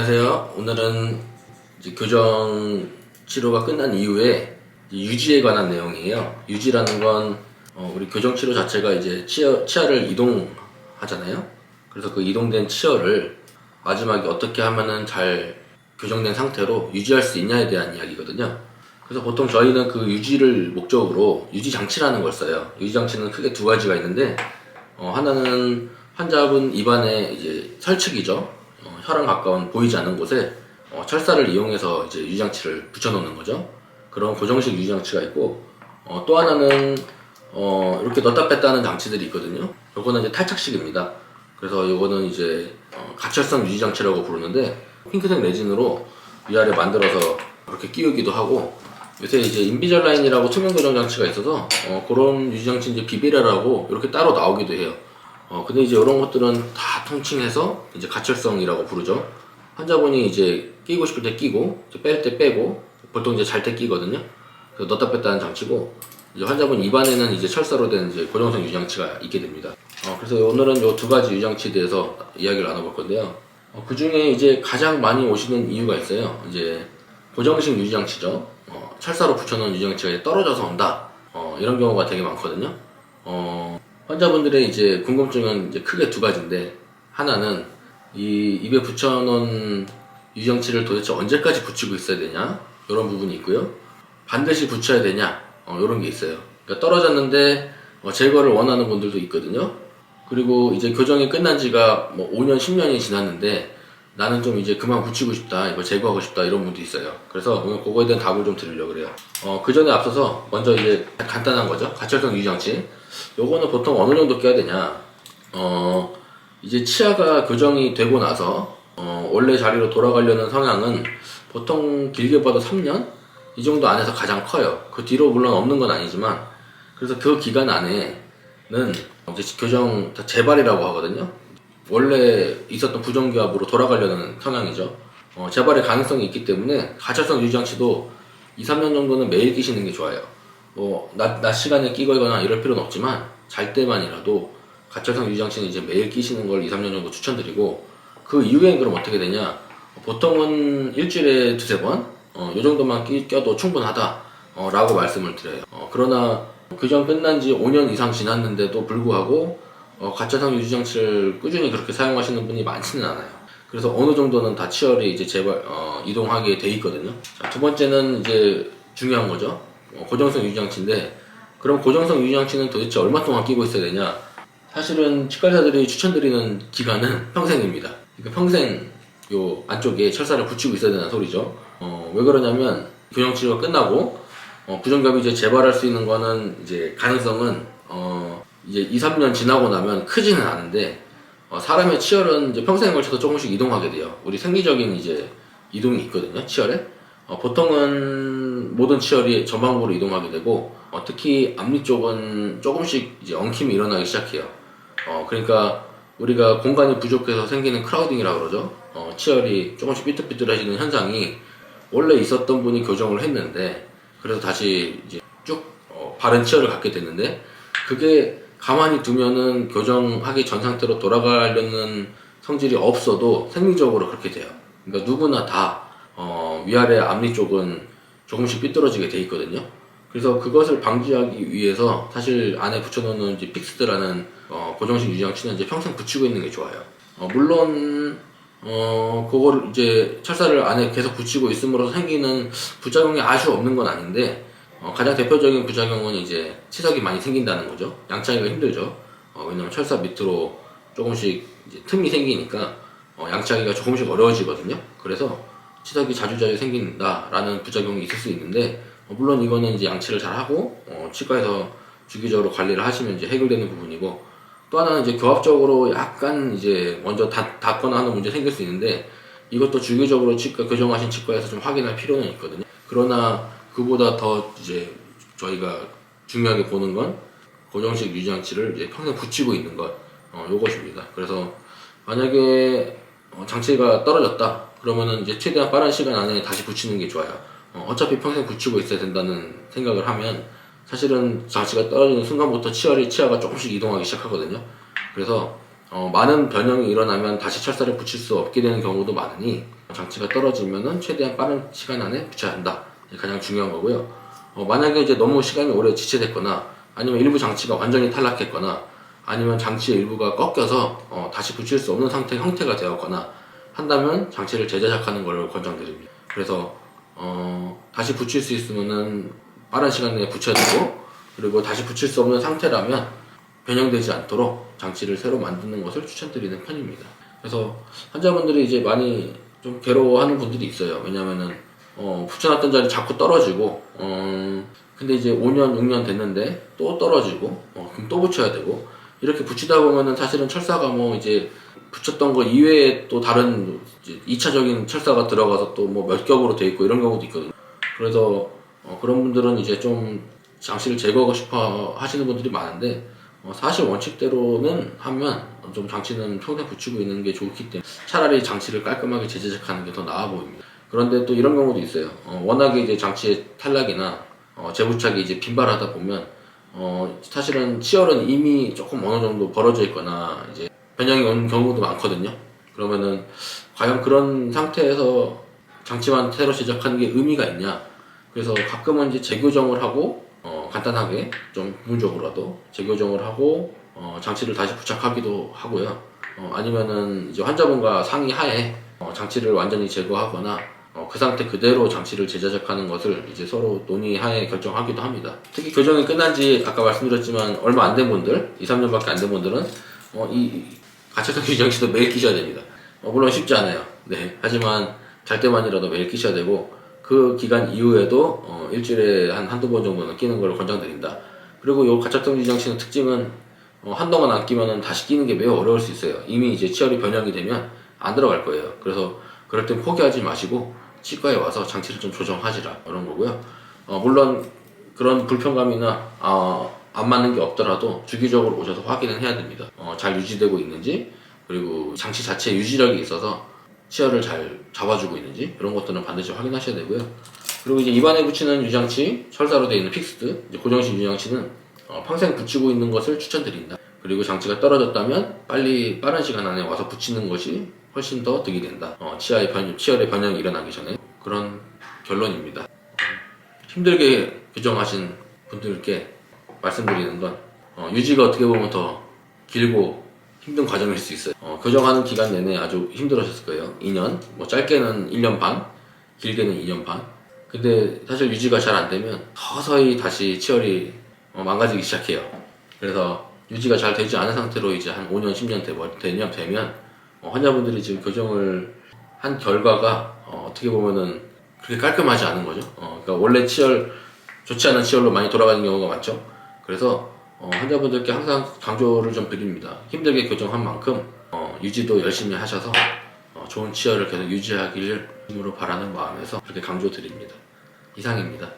안녕하세요. 오늘은 이제 교정 치료가 끝난 이후에 유지에 관한 내용이에요. 유지라는 건 우리 교정 치료 자체가 이제 치아를 이동하잖아요. 그래서 그 이동된 치아를 마지막에 어떻게 하면은 잘 교정된 상태로 유지할 수 있냐에 대한 이야기거든요. 그래서 보통 저희는 그 유지를 목적으로 유지 장치라는 걸 써요. 유지 장치는 크게 두 가지가 있는데 하나는 환자분 입안에 이제 설측이죠. 혀랑 가까운 보이지 않는 곳에 철사를 이용해서 이제 유지장치를 붙여놓는 거죠. 그런 고정식 유지장치가 있고 또 하나는 이렇게 넣다 뺐다 하는 장치들이 있거든요. 요거는 이제 탈착식입니다. 그래서 요거는 이제 가철성 유지장치라고 부르는데 핑크색 레진으로 위아래 만들어서 그렇게 끼우기도 하고, 요새 이제 인비절라인이라고 투명 교정 장치가 있어서 그런 유지장치 이제 비비라라고 이렇게 따로 나오기도 해요. 근데 이제 이런 것들은 다 통칭해서 이제 가철성이라고 부르죠. 환자분이 이제 끼고 싶을 때 끼고, 뺄 때 빼고, 보통 이제 잘 때 끼거든요. 그래서 넣다 뺐다 하는 장치고, 이제 환자분 입안에는 이제 철사로 된 이제 고정성 유지장치가 있게 됩니다. 그래서 오늘은 이 두 가지 유지장치에 대해서 이야기를 나눠볼 건데요. 그 중에 이제 가장 많이 오시는 이유가 있어요. 이제 고정식 유지장치죠. 철사로 붙여놓은 유지장치가 떨어져서 온다. 이런 경우가 되게 많거든요. 환자분들의 이제 궁금증은 이제 크게 두 가지인데, 하나는 이 입에 붙여놓은 유지장치를 도대체 언제까지 붙이고 있어야 되냐, 이런 부분이 있고요. 반드시 붙여야 되냐, 이런 게 있어요. 그러니까 떨어졌는데 제거를 원하는 분들도 있거든요. 그리고 이제 교정이 끝난 지가 뭐 5년, 10년이 지났는데 나는 좀 이제 그만 붙이고 싶다, 이거 제거하고 싶다, 이런 분도 있어요. 그래서 오늘 그거에 대한 답을 좀 드리려고 그래요. 그 전에 앞서서 먼저 이제 간단한 거죠. 가철성 유지장치. 요거는 보통 어느 정도 껴야 되냐. 이제 치아가 교정이 되고 나서 원래 자리로 돌아가려는 성향은 보통 길게 봐도 3년? 이 정도 안에서 가장 커요. 그 뒤로 물론 없는 건 아니지만, 그래서 그 기간 안에는 이제 교정 다 재발이라고 하거든요. 원래 있었던 부정기압으로 돌아가려는 성향이죠. 재발의 가능성이 있기 때문에 가철성 유지장치도 2, 3년 정도는 매일 끼시는 게 좋아요. 낮 시간에 끼거나 이럴 필요는 없지만 잘 때만이라도 가철성 유지장치는 이제 매일 끼시는 걸 2, 3년 정도 추천드리고, 그 이후엔 그럼 어떻게 되냐? 보통은 일주일에 두세 번, 요 정도만 껴도 충분하다, 라고 말씀을 드려요. 그러나 교정 끝난 지 5년 이상 지났는데도 불구하고 가철성 유지장치를 꾸준히 그렇게 사용하시는 분이 많지는 않아요. 그래서 어느 정도는 다 치열이 이제 재발, 이동하게 돼 있거든요. 자, 두 번째는 이제 중요한 거죠. 고정성 유지장치인데, 그럼 고정성 유지장치는 도대체 얼마 동안 끼고 있어야 되냐? 사실은 치과의사들이 추천드리는 기간은 평생입니다. 그러니까 평생 요 안쪽에 철사를 붙이고 있어야 되는 소리죠. 왜 그러냐면 교정 치료가 끝나고 부정기압이 이제 재발할 수 있는 거는 이제 가능성은 이제 2, 3년 지나고 나면 크지는 않은데, 사람의 치열은 이제 평생에 걸쳐서 조금씩 이동하게 돼요. 우리 생리적인 이제 이동이 있거든요, 치열에. 보통은 모든 치열이 전방으로 이동하게 되고, 특히 앞니 쪽은 조금씩 이제 엉킴이 일어나기 시작해요. 그러니까 우리가 공간이 부족해서 생기는 크라우딩이라고 그러죠. 치열이 조금씩 삐뚤삐뚤해지는 현상이 원래 있었던 분이 교정을 했는데, 그래서 다시 이제 쭉 바른 치열을 갖게 됐는데, 그게 가만히 두면은 교정하기 전 상태로 돌아가려는 성질이 없어도 생리적으로 그렇게 돼요. 그러니까 누구나 다 위아래 앞니 쪽은 조금씩 삐뚤어지게 돼 있거든요. 그래서 그것을 방지하기 위해서 사실 안에 붙여놓는 이제 픽스드라는 고정식 유지장치는 이제 평생 붙이고 있는 게 좋아요. 물론 그거를 이제 철사를 안에 계속 붙이고 있음으로써 생기는 부작용이 아주 없는 건 아닌데, 가장 대표적인 부작용은 이제 치석이 많이 생긴다는 거죠. 양치하기가 힘들죠. 왜냐면 철사 밑으로 조금씩 이제 틈이 생기니까 양치하기가 조금씩 어려워지거든요. 그래서 치석이 자주자주 생긴다라는 부작용이 있을 수 있는데, 물론 이거는 이제 양치를 잘 하고 치과에서 주기적으로 관리를 하시면 이제 해결되는 부분이고, 또 하나는 이제 교합적으로 약간 이제 먼저 닿거나 하는 문제 생길 수 있는데, 이것도 주기적으로 교정하신 치과에서 좀 확인할 필요는 있거든요. 그러나 그보다 더 이제 저희가 중요하게 보는 건 고정식 유지장치를 이제 평생 붙이고 있는 것, 요것입니다. 그래서 만약에 장치가 떨어졌다 그러면은 이제 최대한 빠른 시간 안에 다시 붙이는 게 좋아요. 어차피 평생 붙이고 있어야 된다는 생각을 하면 사실은 장치가 떨어지는 순간부터 치아가 조금씩 이동하기 시작하거든요. 그래서 많은 변형이 일어나면 다시 철사를 붙일 수 없게 되는 경우도 많으니 장치가 떨어지면은 최대한 빠른 시간 안에 붙여야 한다. 이게 가장 중요한 거고요. 만약에 이제 너무 시간이 오래 지체됐거나 아니면 일부 장치가 완전히 탈락했거나 아니면 장치의 일부가 꺾여서 다시 붙일 수 없는 형태가 되었거나 한다면 장치를 재제작하는 걸 권장드립니다. 그래서 다시 붙일 수 있으면은 빠른 시간 내에 붙여야 되고, 그리고 다시 붙일 수 없는 상태라면 변형되지 않도록 장치를 새로 만드는 것을 추천드리는 편입니다. 그래서 환자분들이 이제 많이 좀 괴로워하는 분들이 있어요. 왜냐면은 붙여놨던 자리 자꾸 떨어지고, 근데 이제 5년, 6년 됐는데 또 떨어지고, 그럼 또 붙여야 되고, 이렇게 붙이다 보면은 사실은 철사가 뭐 이제 붙였던 거 이외에 또 다른 이제 2차적인 철사가 들어가서 또 뭐 몇 겹으로 돼 있고 이런 경우도 있거든요. 그래서 그런 분들은 이제 좀 장치를 제거하고 싶어 하시는 분들이 많은데, 사실 원칙대로는 하면 좀 장치는 평생 붙이고 있는 게 좋기 때문에 차라리 장치를 깔끔하게 재제작하는 게 더 나아 보입니다. 그런데 또 이런 경우도 있어요. 워낙에 이제 장치의 탈락이나 재부착이 이제 빈발하다 보면 사실은 치열은 이미 조금 어느 정도 벌어져 있거나 이제 변형이 온 경우도 많거든요. 그러면은 과연 그런 상태에서 장치만 새로 제작하는 게 의미가 있냐? 그래서 가끔은 이제 재교정을 하고 간단하게 좀 부분적으로라도 재교정을 하고 장치를 다시 부착하기도 하고요. 아니면은 이제 환자분과 상의하에 장치를 완전히 제거하거나 그 상태 그대로 장치를 재제작하는 것을 이제 서로 논의하에 결정하기도 합니다. 특히 교정이 끝난 지 아까 말씀드렸지만 얼마 안 된 분들, 2, 3년밖에 안 된 분들은 이 가채성 규정치도 매일 끼셔야 됩니다. 물론 쉽지 않아요. 네. 하지만 잘 때만이라도 매일 끼셔야 되고, 그 기간 이후에도 일주일에 한두 번 정도는 끼는 걸 권장드린다. 그리고 이 가채성 규정치는 특징은 한동안 안 끼면은 다시 끼는 게 매우 어려울 수 있어요. 이미 이제 치열이 변형이 되면 안 들어갈 거예요. 그래서 그럴 땐 포기하지 마시고 치과에 와서 장치를 좀 조정하시라, 이런 거고요. 물론 그런 불편감이나 안 맞는 게 없더라도 주기적으로 오셔서 확인을 해야 됩니다. 잘 유지되고 있는지, 그리고 장치 자체에 유지력이 있어서 치열을 잘 잡아주고 있는지, 이런 것들은 반드시 확인하셔야 되고요. 그리고 이제 입안에 붙이는 유장치, 철사로 되어 있는 픽스드, 이제 고정식 유장치는 평생 붙이고 있는 것을 추천드린다. 그리고 장치가 떨어졌다면 빠른 시간 안에 와서 붙이는 것이 훨씬 더 득이 된다. 치열의 변형이 일어나기 전에. 그런 결론입니다. 힘들게 교정하신 분들께 말씀드리는 건 유지가 어떻게 보면 더 길고 힘든 과정일 수 있어요. 교정하는 기간 내내 아주 힘들으셨을 거예요. 2년, 뭐 짧게는 1년 반, 길게는 2년 반. 근데 사실 유지가 잘 안 되면 서서히 다시 치열이 망가지기 시작해요. 그래서 유지가 잘 되지 않은 상태로 이제 한 5년, 10년 되면 환자분들이 지금 교정을 한 결과가 어떻게 보면은 그렇게 깔끔하지 않은 거죠. 그러니까 원래 좋지 않은 치열로 많이 돌아가는 경우가 많죠. 그래서 환자분들께 항상 강조를 좀 드립니다. 힘들게 교정한 만큼 유지도 열심히 하셔서 좋은 치열을 계속 유지하기를 힘으로 바라는 마음에서 그렇게 강조드립니다. 이상입니다.